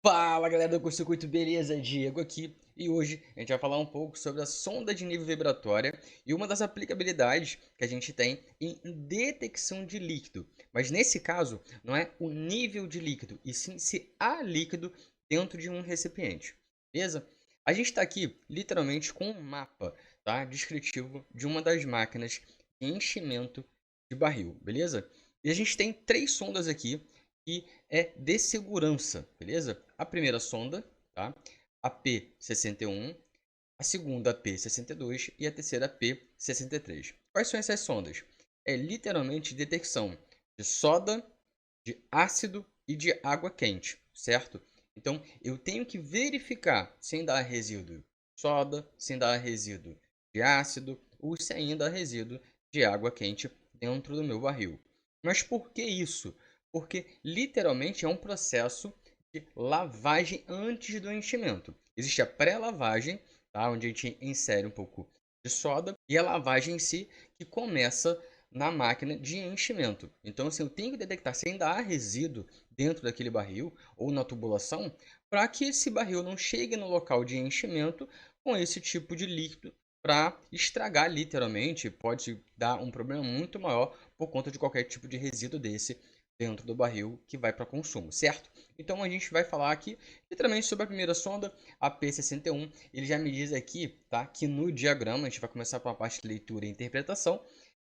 Fala galera do curto-circuito, beleza? Diego aqui e hoje a gente vai falar um pouco sobre a sonda de nível vibratória e uma das aplicabilidades que a gente tem em detecção de líquido. Mas nesse caso, não é o nível de líquido, e sim se há líquido dentro de um recipiente, beleza? A gente está aqui literalmente com um mapa, tá? Descritivo de uma das máquinas de enchimento de barril, beleza? E a gente tem três sondas aqui que é de segurança, beleza? A primeira sonda, tá? A P61, a segunda a P62 e a terceira a P63. Quais são essas sondas? É literalmente detecção de soda, de ácido e de água quente, certo? Então eu tenho que verificar se ainda há resíduo de soda, se ainda há resíduo de ácido ou se ainda há resíduo de água quente dentro do meu barril. Mas por que isso? Porque literalmente é um processo de lavagem antes do enchimento. Existe a pré-lavagem, tá? Onde a gente insere um pouco de soda, e a lavagem em si que começa na máquina de enchimento. Então, assim, eu tenho que detectar se ainda há resíduo dentro daquele barril ou na tubulação, para que esse barril não chegue no local de enchimento com esse tipo de líquido para estragar literalmente. Pode dar um problema muito maior por conta de qualquer tipo de resíduo desse dentro do barril que vai para consumo, certo? Então a gente vai falar aqui literalmente sobre a primeira sonda, a P61. Ele já me diz aqui, tá, que no diagrama, a gente vai começar com a parte de leitura e interpretação,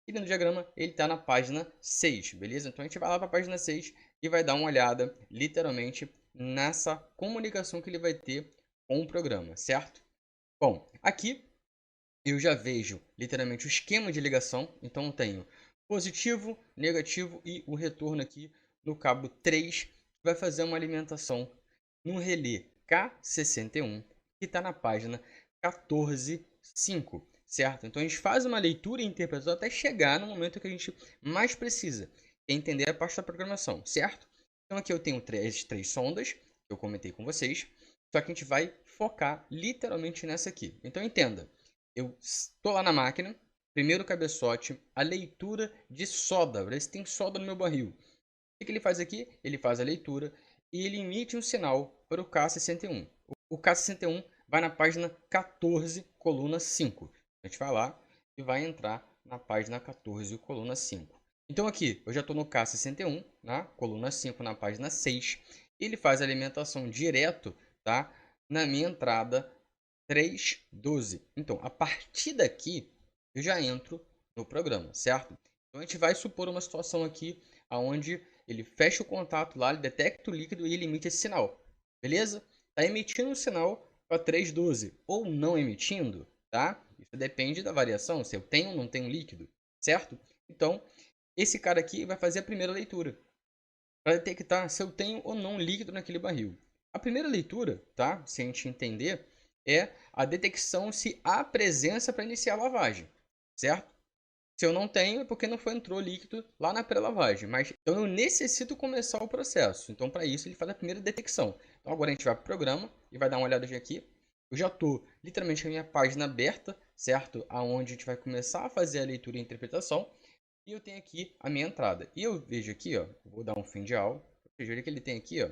e no diagrama ele está na página 6, beleza? Então a gente vai lá para a página 6 e vai dar uma olhada literalmente nessa comunicação que ele vai ter com o programa, certo? Bom, aqui eu já vejo literalmente o esquema de ligação. Então eu tenho positivo, negativo e o retorno aqui no cabo 3, que vai fazer uma alimentação no relé K61, que está na página 14.5, certo? Então a gente faz uma leitura e interpretação até chegar no momento que a gente mais precisa, que é entender a parte da programação, certo? Então aqui eu tenho três sondas, que eu comentei com vocês, só que a gente vai focar literalmente nessa aqui. Então entenda, eu estou lá na máquina, primeiro cabeçote, a leitura de soda, ver se tem soda no meu barril. O que ele faz aqui? Ele faz a leitura e ele emite um sinal para o K61. O K61 vai na página 14, coluna 5. A gente vai lá e vai entrar na página 14, coluna 5. Então aqui eu já estou no K61, na coluna 5, na página 6. Ele faz a alimentação direto, tá, na minha entrada 3.12. Então, a partir daqui, eu já entro no programa, certo? Então, a gente vai supor uma situação aqui onde ele fecha o contato lá, ele detecta o líquido e ele emite esse sinal. Beleza? Está emitindo um sinal para 3.12 ou não emitindo, tá? Isso depende da variação, se eu tenho ou não tenho líquido, certo? Então, esse cara aqui vai fazer a primeira leitura para detectar se eu tenho ou não líquido naquele barril. A primeira leitura, tá? Se a gente entender, é a detecção se há presença para iniciar a lavagem, certo? Se eu não tenho, é porque não foi entrou líquido lá na pré-lavagem. Mas então eu necessito começar o processo. Então, para isso, ele faz a primeira detecção. Então, agora a gente vai para o programa e vai dar uma olhada aqui. Eu já estou literalmente com a minha página aberta, certo? Aonde a gente vai começar a fazer a leitura e a interpretação. E eu tenho aqui a minha entrada. E eu vejo aqui, ó, vou dar um fim de aula. Veja que ele tem aqui, ó,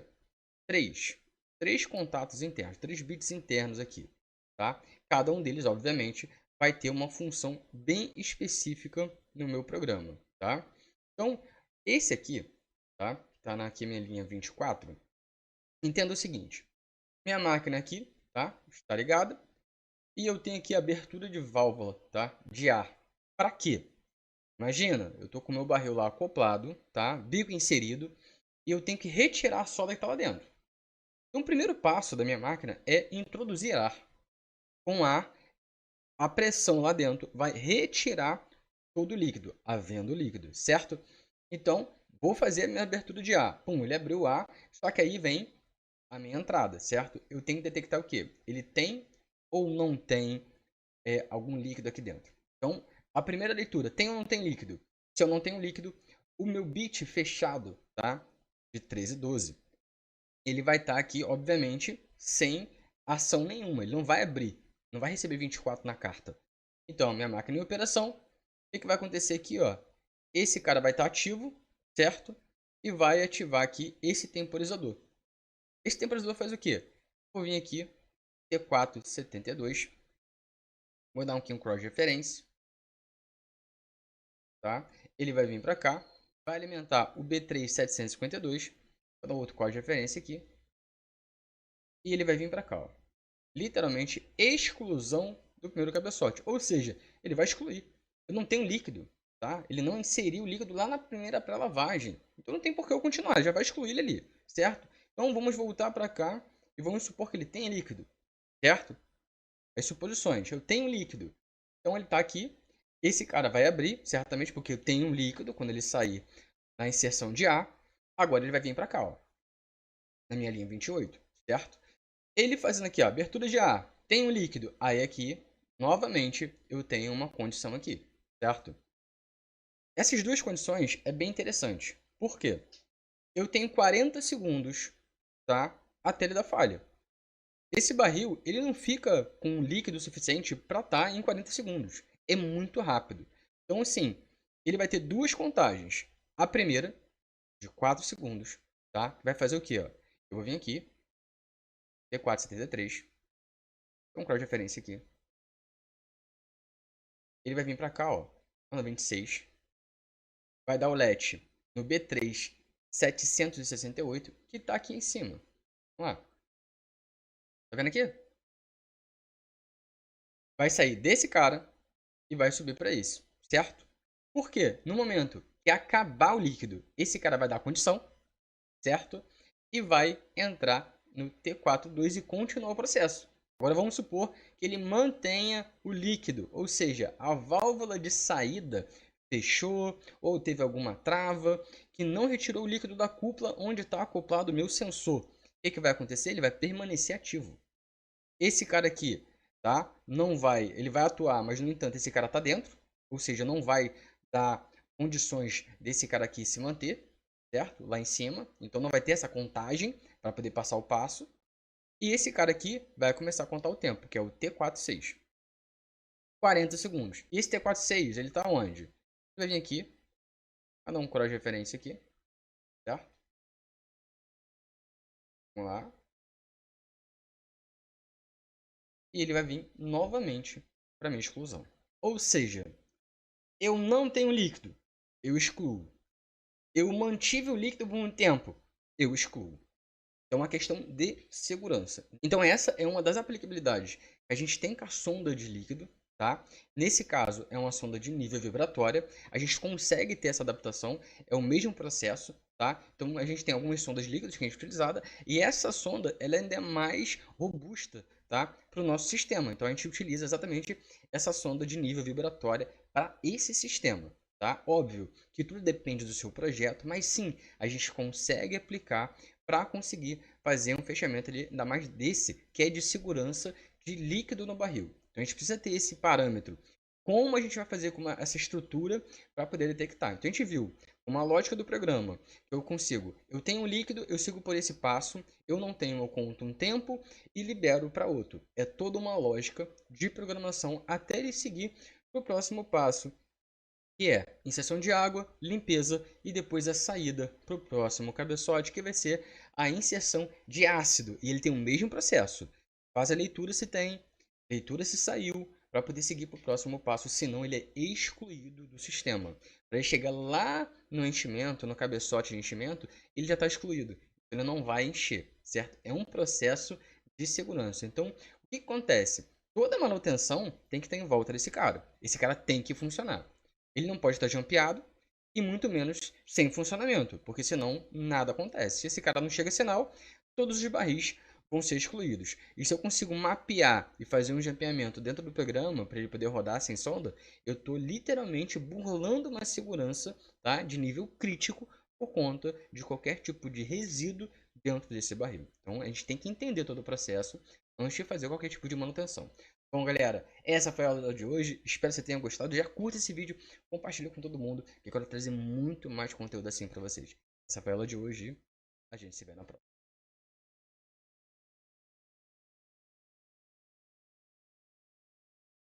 três, três contatos internos, três bits internos aqui, tá? Cada um deles, obviamente, vai ter uma função bem específica no meu programa, tá? Então, esse aqui, tá? Que tá aqui minha linha 24. Entenda o seguinte: minha máquina aqui, tá? Está ligada. E eu tenho aqui a abertura de válvula, tá? De ar. Para quê? Imagina, eu tô com o meu barril lá acoplado, tá? Bico inserido, e eu tenho que retirar a solda que está lá dentro. Então, o primeiro passo da minha máquina é introduzir ar. Com ar, a pressão lá dentro vai retirar todo o líquido, havendo líquido, certo? Então, vou fazer a minha abertura de ar. Pum, ele abriu o ar, só que aí vem a minha entrada, certo? Eu tenho que detectar o quê? Ele tem ou não tem algum líquido aqui dentro. Então, a primeira leitura, tem ou não tem líquido? Se eu não tenho líquido, o meu bit fechado, tá? De 13.12, ele vai estar aqui, obviamente, sem ação nenhuma. Ele não vai abrir, não vai receber 24 na carta. Então, a minha máquina em operação, o que vai acontecer aqui, ó? Esse cara vai estar ativo, certo? E vai ativar aqui esse temporizador. Esse temporizador faz o quê? Vou vir aqui, T472, vou dar aqui um cross referência, tá? Ele vai vir para cá, vai alimentar o B3752, vou dar outro código de referência aqui, e ele vai vir para cá, ó. Literalmente exclusão do primeiro cabeçote, ou seja, ele vai excluir. Eu não tenho líquido, tá? Ele não inseriu o líquido lá na primeira pré-lavagem, então não tem por que eu continuar, já vai excluir ele ali, certo? Então vamos voltar para cá e vamos supor que ele tenha líquido, certo? As suposições, eu tenho líquido, então ele está aqui, esse cara vai abrir, certamente porque eu tenho um líquido quando ele sair na inserção de A, agora ele vai vir para cá, ó, na minha linha 28, certo? Ele fazendo aqui, ó, abertura de A, tem um líquido, aí aqui, novamente, eu tenho uma condição aqui, certo? Essas duas condições é bem interessante. Por quê? Eu tenho 40 segundos, tá, até ele dar falha. Esse barril, ele não fica com líquido suficiente para estar em 40 segundos. É muito rápido. Então, assim, ele vai ter duas contagens. A primeira, de 4 segundos, tá? Vai fazer o quê, ó? Eu vou vir aqui, T473, um cross de referência aqui. Ele vai vir para cá, ó, na 26. Vai dar o let no B3 768, que está aqui em cima. Vamos lá. Tá vendo aqui? Vai sair desse cara e vai subir para esse, certo? Por quê? No momento que acabar o líquido, esse cara vai dar condição, certo? E vai entrar no T42 e continuar o processo. Agora vamos supor que ele mantenha o líquido, ou seja, a válvula de saída fechou ou teve alguma trava que não retirou o líquido da cúpula onde está acoplado o meu sensor. O que vai acontecer? Ele vai permanecer ativo. Esse cara aqui, tá? Não vai, ele vai atuar, mas no entanto esse cara está dentro, ou seja, não vai dar condições desse cara aqui se manter, certo? Lá em cima, então não vai ter essa contagem para poder passar o passo. E esse cara aqui vai começar a contar o tempo, que é o T46. 40 segundos. E esse T46, ele está onde? Ele vai vir aqui, vai dar um cross de referência aqui, certo? Vamos lá. E ele vai vir novamente para minha exclusão. Ou seja, eu não tenho líquido, eu excluo. Eu mantive o líquido por um tempo, eu excluo. É uma questão de segurança. Então essa é uma das aplicabilidades que a gente tem com a sonda de líquido, tá? Nesse caso é uma sonda de nível vibratória, a gente consegue ter essa adaptação, é o mesmo processo, tá? Então a gente tem algumas sondas de líquidos que a gente utilizada e essa sonda ela ainda é mais robusta, tá? Para o nosso sistema. Então a gente utiliza exatamente essa sonda de nível vibratória para esse sistema. Tá? Óbvio que tudo depende do seu projeto, mas sim, a gente consegue aplicar para conseguir fazer um fechamento ali, ainda mais desse, que é de segurança de líquido no barril. Então a gente precisa ter esse parâmetro. Como a gente vai fazer com essa estrutura para poder detectar? Então a gente viu uma lógica do programa que eu consigo. Eu tenho um líquido, eu sigo por esse passo, eu não tenho, eu conto um tempo e libero para outro. É toda uma lógica de programação até ele seguir para o próximo passo, que é inserção de água, limpeza e depois a saída para o próximo cabeçote, que vai ser a inserção de ácido. E ele tem o mesmo processo. Faz a leitura se tem, leitura se saiu, para poder seguir para o próximo passo, senão ele é excluído do sistema. Para ele chegar lá no enchimento, no cabeçote de enchimento, ele já está excluído. Ele não vai encher, certo? É um processo de segurança. Então, o que acontece? Toda manutenção tem que estar em volta desse cara. Esse cara tem que funcionar. Ele não pode estar jampeado e muito menos sem funcionamento, porque senão nada acontece. Se esse cara não chega a sinal, todos os barris vão ser excluídos. E se eu consigo mapear e fazer um jampeamento dentro do programa para ele poder rodar sem sonda, eu estou literalmente burlando uma segurança, tá, de nível crítico por conta de qualquer tipo de resíduo dentro desse barril. Então a gente tem que entender todo o processo antes de fazer qualquer tipo de manutenção. Bom, galera, essa foi a aula de hoje. Espero que você tenha gostado. Já curta esse vídeo, compartilha com todo mundo, que eu quero trazer muito mais conteúdo assim para vocês. Essa foi a aula de hoje e a gente se vê na próxima.